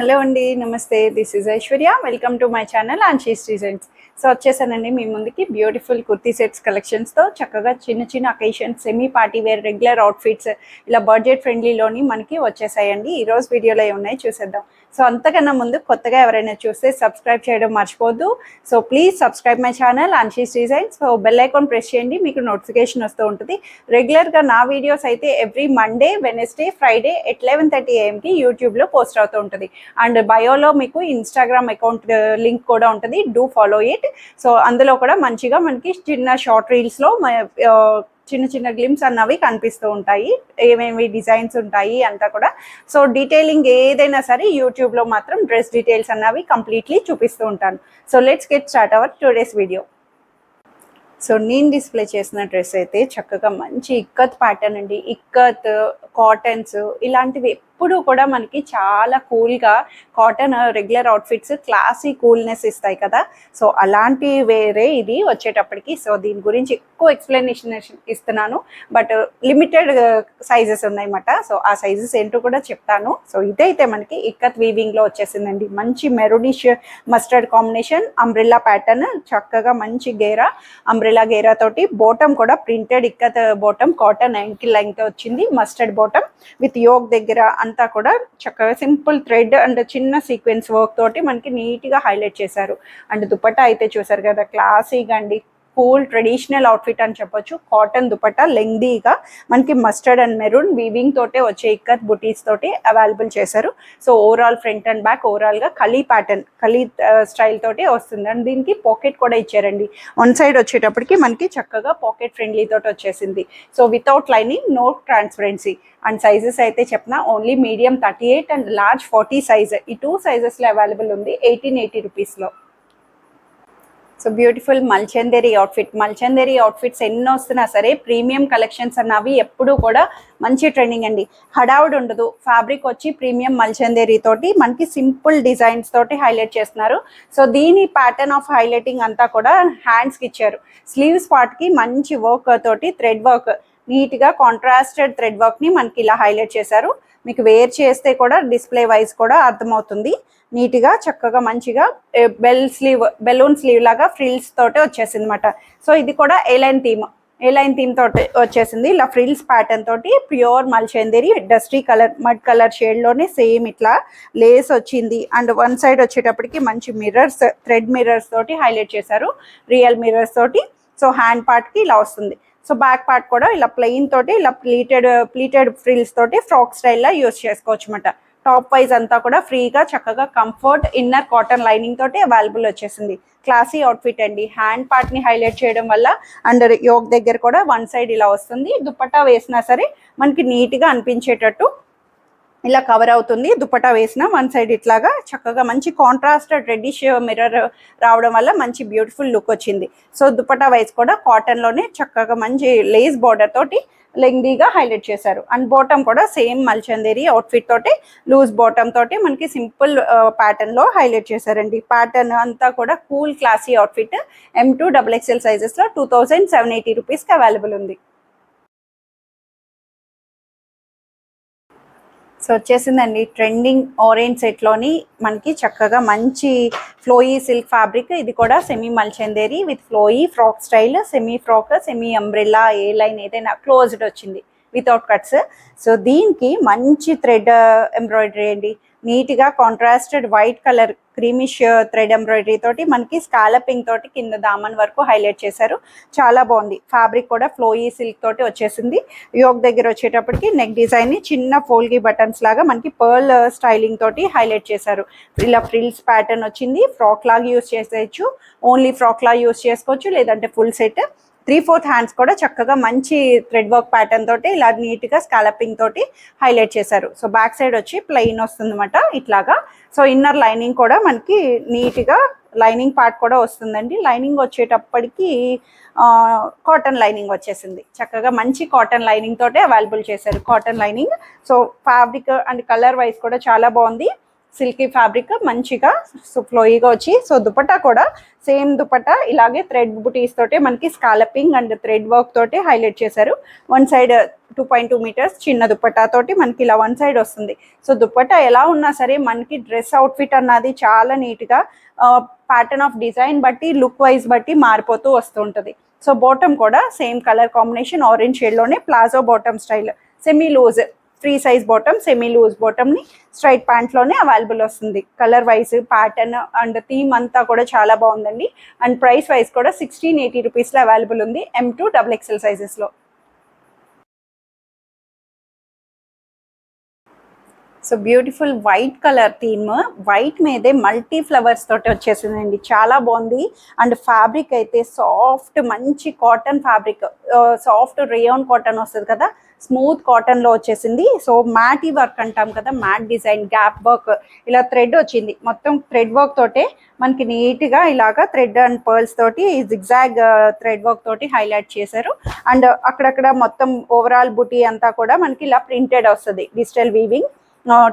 Hello అండి, నమస్తే. This is Aishwarya. Welcome to my channel Anshi's designs. So వచ్చేసానండి మీ ముందుకి బ్యూటిఫుల్ కుర్తీ సెట్స్ కలెక్షన్స్తో. చక్కగా చిన్న చిన్న occasions, semi party wear, regular outfits, ఇలా బడ్జెట్ ఫ్రెండ్లీలోని మనకి వచ్చేసాయండి. ఈరోజు వీడియోలో ఏమున్నాయి చూసేద్దాం. సో అంతకన్నా ముందు కొత్తగా ఎవరైనా చూస్తే సబ్స్క్రైబ్ చేయడం మర్చిపోద్దు. So please subscribe my channel Anshi's designs. So bell icon press చేయండి, మీకు నోటిఫికేషన్ వస్తూ ఉంటుంది. రెగ్యులర్గా నా వీడియోస్ అయితే every Monday, Wednesday, Friday at 11:30 AM యూట్యూబ్లో పోస్ట్ అవుతూ ఉంటుంది. అండ్ బయోలో మీకు ఇన్స్టాగ్రామ్ అకౌంట్ లింక్ కూడా ఉంటుంది. Do follow it. సో అందులో కూడా మంచిగా మనకి చిన్న షార్ట్ రీల్స్లో చిన్న చిన్న గ్లిమ్స్ అన్నవి కనిపిస్తూ ఉంటాయి, ఏమేమి డిజైన్స్ ఉంటాయి అంతా కూడా. సో డీటెయిలింగ్ ఏదైనా సరే యూట్యూబ్లో మాత్రం డ్రెస్ డీటెయిల్స్ అన్నవి కంప్లీట్లీ చూపిస్తూ ఉంటాను. So let's get start our today's video. So నేను డిస్ప్లే చేసిన డ్రెస్ అయితే చక్కగా మంచి ఇక్కత్ ప్యాటర్న్ అండి. ఇక్కత్, కాటన్స్ ఇలాంటివి ఎప్పుడు కూడా మనకి చాలా కూల్గా, cotton regular outfits classy coolness ఇస్తాయి కదా. సో అలాంటి వేరే ఇది వచ్చేటప్పటికి. సో దీని గురించి ఎక్కువ ఎక్స్ప్లెనేషన్ ఇస్తున్నాను, బట్ లిమిటెడ్ సైజెస్ ఉన్నాయన్నమాట. సో ఆ సైజెస్ ఏంటో కూడా చెప్తాను. సో ఇదైతే మనకి ఇక్కత్ వీవింగ్లో వచ్చేసిందండి. మంచి maroonish mustard combination, umbrella pattern, చక్కగా మంచి గేరా, అంబ్రెల్లా గేరా తోటి బాటమ్ కూడా printed ikat bottom, cotton ankle length వచ్చింది. మస్టర్డ్ బాటమ్ విత్ యోక్ దగ్గర అంతా కూడా చక్కగా సింపుల్ థ్రెడ్ అండ్ చిన్న సీక్వెన్స్ వర్క్ తోటి మనకి నీట్గా హైలైట్ చేశారు. అండ్ దుపట్టా అయితే చూసారు కదా, క్లాసీగా అండి, కూల్ ట్రెడిషనల్ అవుట్ఫిట్ అని చెప్పొచ్చు. కాటన్ దుపట్టా లెంగ్దీగా మనకి మస్టర్డ్ అండ్ మెరూన్ వీవింగ్ తోటే వచ్చే ఇక్కత్ బుటీస్ తోటి అవైలబుల్ చేశారు. So overall front and back ఓవరాల్గా కలీ ప్యాటర్న్, కలీ స్టైల్ తోటి వస్తుంది. అండ్ దీనికి పాకెట్ కూడా ఇచ్చారండి. వన్ సైడ్ వచ్చేటప్పటికి మనకి చక్కగా పాకెట్ ఫ్రెండ్లీ తోటి వచ్చేసింది. So without lining, no transparency. And sizes అయితే చెప్పిన only medium 38 and large 40 size, ఈ 2 సైజెస్లో అవైలబుల్ ఉంది 1880 రూపీస్లో. So beautiful Mulchanderi outfit. Mulchanderi outfits ఎన్నో వస్తున్నా సరే ప్రీమియం కలెక్షన్స్ అన్నవి ఎప్పుడూ కూడా మంచి ట్రెండింగ్ అండి. హడావుడ్ ఉండదు. ఫ్యాబ్రిక్ వచ్చి ప్రీమియం మల్చందేరి తోటి మనకి సింపుల్ డిజైన్స్ తోటి హైలైట్ చేస్తున్నారు. సో దీని ప్యాటర్న్ ఆఫ్ హైలైటింగ్ అంతా కూడా హ్యాండ్స్కి ఇచ్చారు. స్లీవ్స్ పార్ట్కి మంచి వర్క్ తోటి థ్రెడ్ వర్క్, నీట్గా కాంట్రాస్టెడ్ థ్రెడ్ వర్క్ని మనకి ఇలా హైలైట్ చేశారు. మీకు వేర్ చేస్తే కూడా డిస్ప్లే వైజ్ కూడా అర్థమవుతుంది. నీట్గా చక్కగా మంచిగా బెలూన్ స్లీవ్ లాగా ఫ్రిల్స్ తోటి వచ్చేసింది అనమాట. సో ఇది కూడా ఏలైన్ థీమ్ తోటి వచ్చేసింది. ఇలా ఫ్రిల్స్ ప్యాటర్న్ తోటి pure Mulchanderi dusty colour, mud colour షేడ్లోనే సేమ్ ఇట్లా లేస్ వచ్చింది. అండ్ వన్ సైడ్ వచ్చేటప్పటికి మంచి మిర్రర్స్, థ్రెడ్ మిర్రర్స్ తోటి హైలైట్ చేశారు, రియల్ మిర్రర్స్ తోటి. సో హ్యాండ్ పార్ట్కి ఇలా వస్తుంది. సో బ్యాక్ పార్ట్ కూడా ఇలా ప్లెయిన్ తోటి, ఇలా ప్లీటెడ్ ఫ్రిల్స్ తోటి ఫ్రాక్ స్టైల్లో యూస్ చేసుకోవచ్చు అనమాట. టాప్ వైజ్ అంతా కూడా ఫ్రీగా చక్కగా కంఫర్ట్ ఇన్నర్ కాటన్ లైనింగ్ తోటి అవైలబుల్ వచ్చేసింది. క్లాసీ అవుట్ఫిట్ అండి. హ్యాండ్ పార్ట్ని హైలైట్ చేయడం వల్ల అండ్ యోక్ దగ్గర కూడా వన్ సైడ్ ఇలా వస్తుంది. దుపట్టా వేసినా సరే మనకి నీట్గా అనిపించేటట్టు ఇలా కవర్ అవుతుంది. దుపట్టా వేసిన వన్ సైడ్ ఇట్లాగా చక్కగా మంచి కాంట్రాస్టెడ్ రెడ్డిష్ మిర్రర్ రావడం వల్ల మంచి బ్యూటిఫుల్ లుక్ వచ్చింది. సో దుపట్టా వైజ్ కూడా కాటన్లోనే చక్కగా మంచి లేస్ బార్డర్ తోటి లెంగ్దీగా హైలైట్ చేశారు. అండ్ బాటమ్ కూడా సేమ్ మల్చందేరి అవుట్ఫిట్ తోటి లూజ్ బాటమ్ తోటి మనకి సింపుల్ ప్యాటర్న్లో హైలైట్ చేశారండి. ప్యాటర్న్ అంతా కూడా cool classy outfit. M2 XXL సైజెస్లో 2780 రూపీస్కి అవైలబుల్ ఉంది. సో వచ్చేసిందండి ట్రెండింగ్ ఆరెంజ్ సెట్లోని మనకి చక్కగా మంచి ఫ్లోయీ సిల్క్ ఫ్యాబ్రిక్. ఇది కూడా semi Mulchanderi with flowy frock style, semi frock, semi umbrella, A line ఏదైనా క్లోజ్డ్ వచ్చింది వితౌట్ కట్స్. సో దీనికి మంచి థ్రెడ్ ఎంబ్రాయిడరీ అండి. నీట్గా contrasted white colour creamish thread embroidery తోటి మనకి స్కాలపింగ్ తోటి కింద దామన్ వరకు హైలైట్ చేశారు. చాలా బాగుంది. ఫ్యాబ్రిక్ కూడా ఫ్లోయీ సిల్క్ తోటి వచ్చేసింది. యోక్ దగ్గర వచ్చేటప్పటికి నెక్ డిజైన్ని చిన్న ఫోల్గీ బటన్స్ లాగా మనకి పర్ల్ స్టైలింగ్ తోటి హైలైట్ చేశారు. ఇలా ఫ్రిల్స్ ప్యాటర్న్ వచ్చింది. ఫ్రాక్ లాగా యూస్ చేసేయచ్చు, ఓన్లీ ఫ్రాక్ లాగా యూస్ చేసుకోవచ్చు, లేదంటే ఫుల్ సెట్. 3/4 హ్యాండ్స్ కూడా చక్కగా మంచి థ్రెడ్ వర్క్ ప్యాటర్న్ తోటి ఇలా నీట్గా స్కాలపింగ్ తోటి హైలైట్ చేశారు. సో బ్యాక్ సైడ్ వచ్చి ప్లెయిన్ వస్తుంది అనమాట ఇట్లాగా. సో ఇన్నర్ లైనింగ్ కూడా మనకి నీట్గా లైనింగ్ పార్ట్ కూడా వస్తుందండి. లైనింగ్ వచ్చేటప్పటికి కాటన్ లైనింగ్ వచ్చేసింది. చక్కగా మంచి కాటన్ లైనింగ్ తోటే అవైలబుల్ చేశారు. Cotton lining. So fabric and colour wise కూడా చాలా బాగుంది. సిల్కీ ఫ్యాబ్రిక్ మంచిగా సో ఫ్లోయిగా వచ్చి, సో దుపట్టా కూడా సేమ్ దుపట్టా ఇలాగే థ్రెడ్ బుటీస్ తోటి మనకి స్కాలపింగ్ అండ్ థ్రెడ్ వర్క్ తోటి హైలైట్ చేశారు. వన్ సైడ్ 2.2 మీటర్స్ చిన్న దుపట్టా తోటి మనకి ఇలా వన్ సైడ్ వస్తుంది. సో దుపట్టా ఎలా ఉన్నా సరే మనకి డ్రెస్ అవుట్ఫిట్ అన్నది చాలా నీట్గా ప్యాటర్న్ ఆఫ్ డిజైన్ బట్టి లుక్ వైజ్ బట్టి మారిపోతూ వస్తుంటుంది. సో బాటమ్ కూడా సేమ్ కలర్ కాంబినేషన్ ఆరెంజ్ షేడ్లోనే palazzo bottom style, semi loose free size bottom, semi loose బాటమ్ని స్ట్రైట్ ప్యాంట్లోనే అవైలబుల్ వస్తుంది. Colour wise pattern and theme అంతా కూడా చాలా బాగుందండి. అండ్ ప్రైస్ వైజ్ కూడా 1680 రూపీస్లో అవైలబుల్ ఉంది M2 XXL సైజెస్లో. So beautiful white colour theme, white మీదే మల్టీ ఫ్లవర్స్ తోటి వచ్చేసిందండి, చాలా బాగుంది. అండ్ ఫ్యాబ్రిక్ అయితే సాఫ్ట్ మంచి cotton fabric, soft rayon cotton వస్తుంది కదా, స్మూత్ కాటన్లో వచ్చేసింది. సో మ్యాటీ వర్క్ అంటాం కదా, మ్యాట్ డిజైన్ గ్యాప్ వర్క్, ఇలా థ్రెడ్ వచ్చింది, మొత్తం థ్రెడ్ వర్క్ తోటే మనకి నీట్గా ఇలాగా థ్రెడ్ అండ్ పర్ల్స్ తోటి జిగ్జాగ్ థ్రెడ్ వర్క్ తోటి హైలైట్ చేశారు. అండ్ అక్కడక్కడ మొత్తం ఓవరాల్ బుటీ అంతా కూడా మనకి ఇలా ప్రింటెడ్ వస్తుంది, డిజిటల్ వీవింగ్.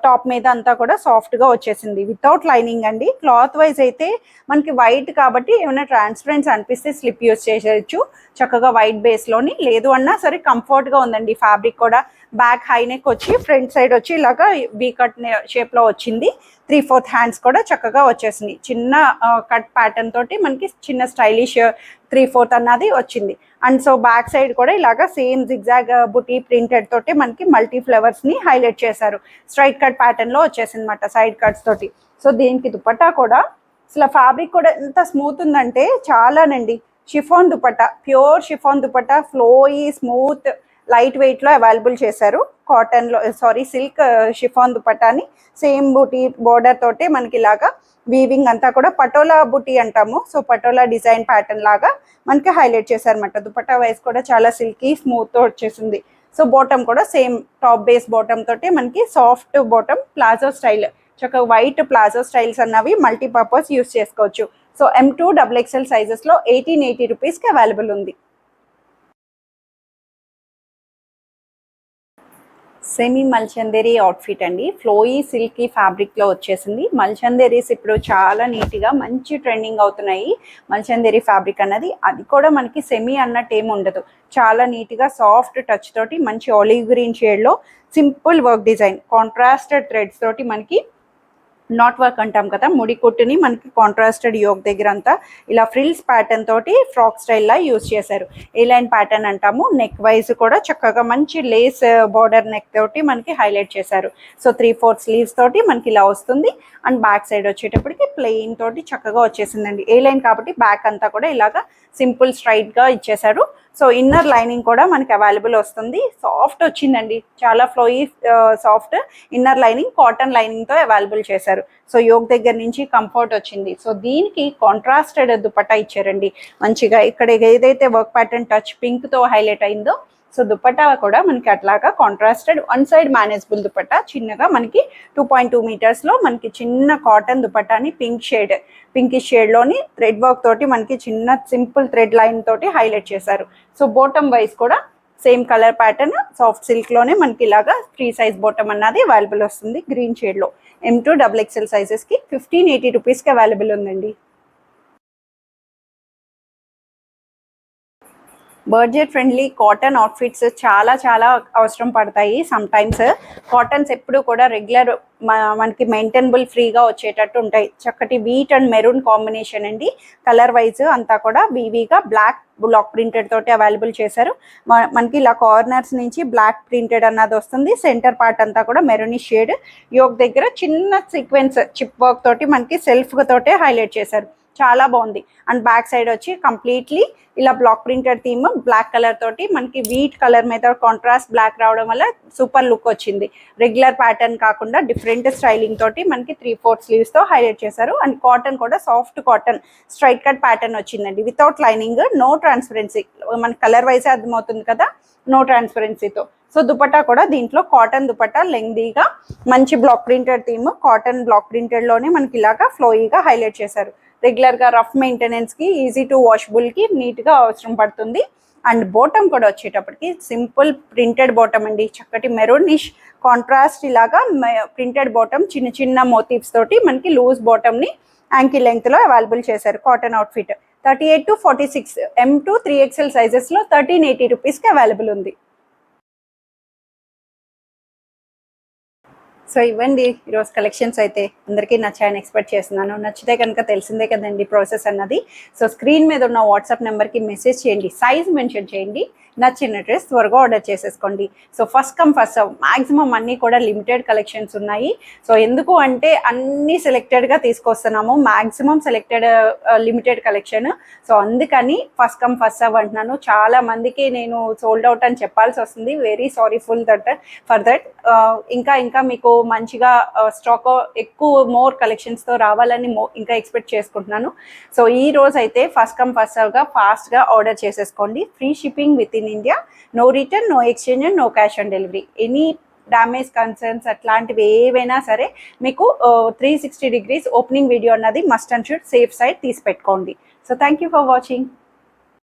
టాప్ మీద అంతా కూడా సాఫ్ట్గా వచ్చేసింది వితౌట్ లైనింగ్ అండి. క్లాత్ వైజ్ అయితే మనకి వైట్ కాబట్టి ఏమైనా ట్రాన్స్పరెన్స్ అనిపిస్తే స్లిప్ యూస్ చేసేయచ్చు చక్కగా వైట్ బేస్లోని, లేదు అన్నా సరే కంఫర్ట్గా ఉందండి. ఫ్యాబ్రిక్ కూడా బ్యాక్ హై నెక్ వచ్చి ఫ్రంట్ సైడ్ వచ్చి ఇలాగా వీ కట్ షేప్లో వచ్చింది. 3/4 హ్యాండ్స్ కూడా చక్కగా వచ్చేసింది. చిన్న కట్ ప్యాటర్న్ తోటి మనకి చిన్న స్టైలిష్ 3/4 అన్నది వచ్చింది. అండ్ సో బ్యాక్ సైడ్ కూడా ఇలాగా సేమ్ జిగ్జాగ్ బుటీ ప్రింటెడ్ తోటి మనకి మల్టీ ఫ్లవర్స్ని హైలైట్ చేశారు. స్ట్రైట్ కట్ ప్యాటర్న్లో వచ్చేసింది అనమాట సైడ్ కట్స్ తోటి. సో దీనికి దుపట్టా కూడా అసలు ఫ్యాబ్రిక్ కూడా ఎంత స్మూత్ ఉందంటే చాలానండి. Chiffon dupatta, pure chiffon dupatta, flowy smooth light వెయిట్లో అవైలబుల్ చేశారు. కాటన్లో సిల్క్ షిఫాన్ దుపట్టాని సేమ్ బూటీ బోర్డర్ తోటి మనకి ఇలాగా వీవింగ్ అంతా కూడా పటోలా బుటీ అంటాము. సో పటోలా డిజైన్ ప్యాటర్న్ లాగా మనకి హైలైట్ చేశారనమాట. దుపట్టా వైజ్ కూడా చాలా సిల్కీ స్మూత్తో వచ్చేసింది. సో బాటమ్ కూడా సేమ్ టాప్ బేస్ బాటమ్ తోటి మనకి సాఫ్ట్ బాటమ్ ప్లాజో స్టైల్, చక్కగా వైట్ ప్లాజో స్టైల్స్ అన్నవి మల్టీపర్పస్ యూస్ చేసుకోవచ్చు. సో M2 XXL సైజెస్లో 1880 రూపీస్కి అవైలబుల్ ఉంది. సెమీ మల్చందేరి అవుట్ఫిట్ అండి, ఫ్లోయీ సిల్కీ ఫ్యాబ్రిక్లో వచ్చేసింది. మల్చందేరీస్ ఇప్పుడు చాలా నీట్గా మంచి ట్రెండింగ్ అవుతున్నాయి. మల్చందేరి ఫ్యాబ్రిక్ అన్నది అది కూడా మనకి సెమీ అన్నట్టు ఏమి ఉండదు, చాలా నీట్గా సాఫ్ట్ టచ్ తోటి మంచి ఆలివ్ గ్రీన్ షేడ్లో simple work design contrasted threads తోటి మనకి నాట్ వర్క్ అంటాం కదా, ముడి కుట్టుని మనకి కాంట్రాస్టెడ్ యోగ్ దగ్గర అంతా ఇలా ఫ్రిల్స్ ప్యాటర్న్ తోటి ఫ్రాక్ స్టైల్లా యూజ్ చేశారు. ఏ లైన్ ప్యాటర్న్ అంటాము. నెక్ వైజ్ కూడా చక్కగా మంచి లేస్ బార్డర్ నెక్ తోటి మనకి హైలైట్ చేశారు. సో 3/4 స్లీవ్స్ తోటి మనకి ఇలా వస్తుంది. అండ్ బ్యాక్ సైడ్ వచ్చేటప్పటికి ప్లెయిన్ తోటి చక్కగా వచ్చేసిందండి. ఏ లైన్ కాబట్టి బ్యాక్ అంతా కూడా ఇలాగా సింపుల్ స్ట్రైట్గా ఇచ్చేశారు. సో ఇన్నర్ లైనింగ్ కూడా మనకి అవైలబుల్ వస్తుంది. సాఫ్ట్ వచ్చిందండి, చాలా flowy soft inner lining cotton లైనింగ్తో అవైలబుల్ చేశారు. సో యోగ్ దగ్గర నుంచి కంఫర్ట్ వచ్చింది. సో దీనికి కాంట్రాస్టెడ్ దుపట్టా ఇచ్చారండి మంచిగా. ఇక్కడ ఏదైతే వర్క్ ప్యాటర్న్ టచ్ పింక్తో హైలైట్ అయిందో, సో దుపట్టా కూడా మనకి అట్లాగా contrasted one side manageable dupatta చిన్నగా మనకి 2.2 మీటర్స్లో మనకి చిన్న కాటన్ దుపట్టాని పింకిష్ షేడ్లోని థ్రెడ్ వర్క్ తోటి మనకి చిన్న సింపుల్ థ్రెడ్ లైన్ తోటి హైలైట్ చేశారు. సో బాటమ్ వైజ్ కూడా సేమ్ కలర్ ప్యాటర్న్ సాఫ్ట్ సిల్క్లోనే మనకి ఇలాగా ఫ్రీ సైజ్ బాటమ్ అన్నది అవైలబుల్ వస్తుంది గ్రీన్ షేడ్లో. M2 XXL సైజెస్కి 1580 రూపీస్కి అవైలబుల్ ఉందండి. బడ్జెట్ ఫ్రెండ్లీ కాటన్ అవుట్ఫిట్స్ చాలా చాలా అవసరం పడతాయి. సమ్టైమ్స్ కాటన్స్ ఎప్పుడు కూడా రెగ్యులర్ మనకి మెయింటైనబుల్ ఫ్రీగా వచ్చేటట్టు ఉంటాయి. చక్కటి వీట్ అండ్ మెరూన్ కాంబినేషన్ అండి. కలర్ వైజ్ అంతా కూడా వీవీగా బ్లాక్ బ్లాక్ ప్రింటెడ్ తోటి అవైలబుల్ చేశారు. మనకి ఇలా కార్నర్స్ నుంచి బ్లాక్ ప్రింటెడ్ అన్నది వస్తుంది. సెంటర్ పార్ట్ అంతా కూడా మెరూనిష్ షేడ్. యోగ్ దగ్గర చిన్న సీక్వెన్స్ చిప్ వర్క్ తోటి మనకి సెల్ఫ్ తోటే హైలైట్ చేశారు, చాలా బాగుంది. అండ్ బ్యాక్ సైడ్ వచ్చి కంప్లీట్లీ ఇలా black printed theme black colour తోటి మనకి వీట్ కలర్ మీద కాంట్రాస్ట్ బ్లాక్ రావడం వల్ల సూపర్ లుక్ వచ్చింది. రెగ్యులర్ ప్యాటర్న్ కాకుండా డిఫరెంట్ స్టైలింగ్ తోటి మనకి 3/4 స్లీవ్స్తో హైలైట్ చేశారు. అండ్ కాటన్ కూడా soft cotton straight cut pattern వచ్చిందండి వితౌట్ లైనింగ్, నో ట్రాన్స్పరెన్సీ. మన కలర్ వైజే అర్థమవుతుంది కదా, నో ట్రాన్స్పరెన్సీతో. సో దుపట్టా కూడా దీంట్లో కాటన్ దుపట్టా లెంగ్దీగా మంచి block printed theme cotton block ప్రింటెడ్లోనే మనకి ఇలాగా ఫ్లోయిగా హైలైట్ చేశారు. రెగ్యులర్గా రఫ్ మెయింటెనెన్స్కి ఈజీ టు వాషబుల్కి నీట్గా అవసరం పడుతుంది. అండ్ బాటమ్ కూడా వచ్చేటప్పటికి సింపుల్ ప్రింటెడ్ బాటమ్ అండి, చక్కటి మెరూనిష్ కాంట్రాస్ట్ ఇలాగా ప్రింటెడ్ బాటమ్, చిన్న చిన్న మోటివ్స్ తోటి మనకి లూజ్ బాటమ్ని యాంకిల్ లెంగ్త్లో అవైలబుల్ చేశారు. Cotton outfit 38 to 46 M to 3XL సైజెస్లో 1380 రూపీస్కి అవైలబుల్ ఉంది. సో ఇవ్వండి ఈరోజు కలెక్షన్స్ అయితే అందరికీ నచ్చాయని ఎక్స్పెక్ట్ చేస్తున్నాను. నచ్చితే కనుక తెలిసిందే కదండి ప్రాసెస్ అన్నది. సో స్క్రీన్ మీద ఉన్న వాట్సాప్ నెంబర్కి మెసేజ్ చేయండి, సైజ్ మెన్షన్ చేయండి, నచ్చిన డ్రెస్ త్వరగా ఆర్డర్ చేసేసుకోండి. So first come first serve, maximum అన్నీ కూడా లిమిటెడ్ కలెక్షన్స్ ఉన్నాయి. సో ఎందుకు అంటే అన్నీ సెలెక్టెడ్గా తీసుకొస్తున్నాము, maximum selected limited collection. So అందుకని ఫస్ట్ కమ్ ఫస్ట్ సర్వ్ అంటున్నాను. చాలా మందికి నేను సోల్డ్ అవుట్ అని చెప్పాల్సి వస్తుంది, వెరీ సారీ ఫర్ దట్. ఇంకా మీకు మంచిగా స్టాక్ ఎక్కువ మోర్ కలెక్షన్స్తో రావాలని ఇంకా ఎక్స్పెక్ట్ చేసుకుంటున్నాను. సో ఈ రోజు అయితే ఫస్ట్ కమ్ ఫస్ట్ సర్వ్గా ఫాస్ట్గా ఆర్డర్ చేసేసుకోండి. Free shipping within India, no return, no exchange and no cash on delivery. Any damage concerns అట్లాంటివి ఏవైనా సరే మీకు 360 degrees ఓపెనింగ్ వీడియో అన్నది must and should safe side తీసి పెట్టుకోండి. So thank you for watching.